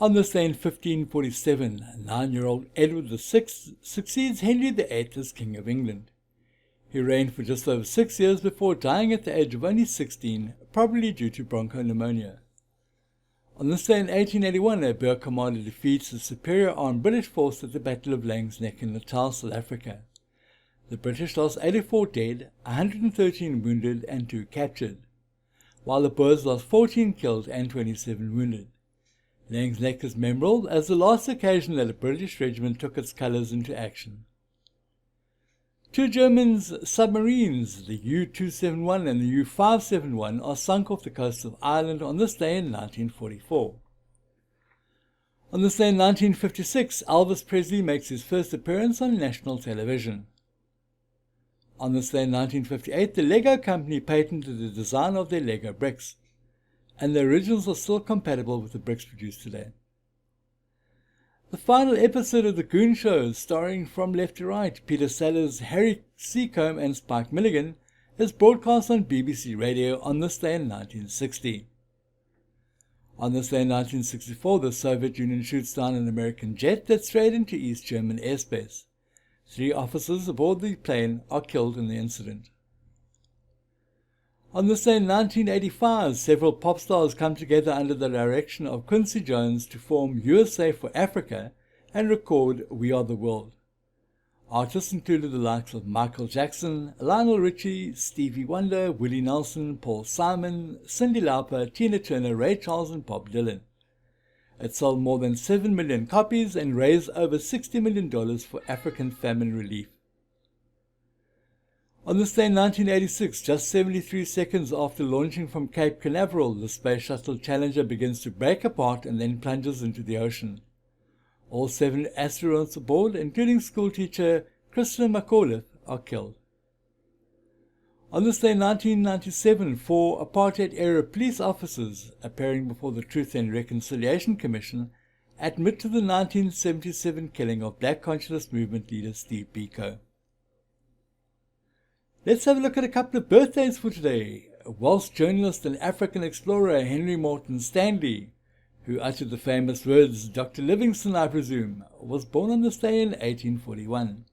On this day in 1547, 9-year-old Edward VI succeeds Henry VIII as King of England. He reigned for just over 6 years before dying at the age of only 16, probably due to bronchopneumonia. On this day in 1881, a Boer commander defeats a superior armed British force at the Battle of Laing's Nek in Natal, South Africa. The British lost 84 dead, 113 wounded and 2 captured, while the Boers lost 14 killed and 27 wounded. Laing's Nek is memorable as the last occasion that a British regiment took its colours into action. 2 German submarines, the U-271 and the U-571, are sunk off the coast of Ireland on this day in 1944. On this day in 1956, Elvis Presley makes his first appearance on national television. On this day in 1958, the Lego company patented the design of their Lego bricks, and the originals are still compatible with the bricks produced today. The final episode of The Goon Show, starring From Left to Right, Peter Sellers, Harry Seacombe and Spike Milligan, is broadcast on BBC Radio on this day in 1960. On this day in 1964, the Soviet Union shoots down an American jet that strayed into East German airspace. 3 officers aboard the plane are killed in the incident. On this day in 1985, several pop stars come together under the direction of Quincy Jones to form USA for Africa and record We Are the World. Artists included the likes of Michael Jackson, Lionel Richie, Stevie Wonder, Willie Nelson, Paul Simon, Cyndi Lauper, Tina Turner, Ray Charles and Bob Dylan. It sold more than 7 million copies and raised over $60 million for African famine relief. On this day in 1986, just 73 seconds after launching from Cape Canaveral, the Space Shuttle Challenger begins to break apart and then plunges into the ocean. All 7 astronauts aboard, including schoolteacher Christopher McAuliffe, are killed. On this day in 1997, 4 apartheid-era police officers, appearing before the Truth and Reconciliation Commission, admit to the 1977 killing of Black Consciousness Movement leader Steve Biko. Let's have a look at a couple of birthdays for today. Welsh journalist and African explorer Henry Morton Stanley, who uttered the famous words, Dr. Livingstone, I presume, was born on this day in 1841.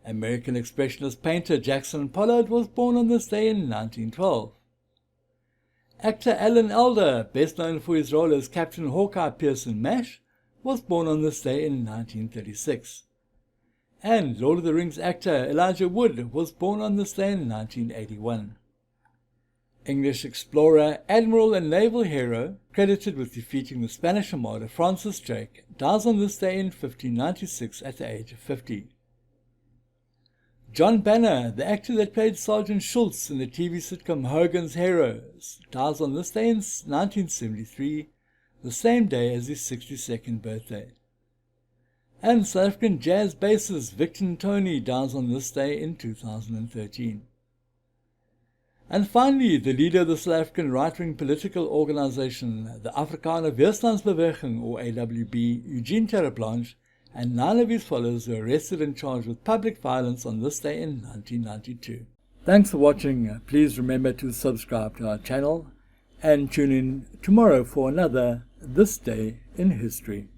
American expressionist painter Jackson Pollock was born on this day in 1912. Actor Alan Alda, best known for his role as Captain Hawkeye Pierce in MASH, was born on this day in 1936. And Lord of the Rings actor Elijah Wood was born on this day in 1981. English explorer, admiral and naval hero, credited with defeating the Spanish Armada Francis Drake, dies on this day in 1596 at the age of 50. John Banner, the actor that played Sergeant Schultz in the TV sitcom Hogan's Heroes, dies on this day in 1973, the same day as his 62nd birthday. And South African jazz bassist Victor Tony dies on this day in 2013. And finally, the leader of the South African right-wing political organization, the Afrikaner Weerstandsbeweging, or AWB, Eugene Terreblanche, and 9 of his followers were arrested and charged with public violence on this day in 1992. Thanks for watching. Please remember to subscribe to our channel and tune in tomorrow for another This Day in History.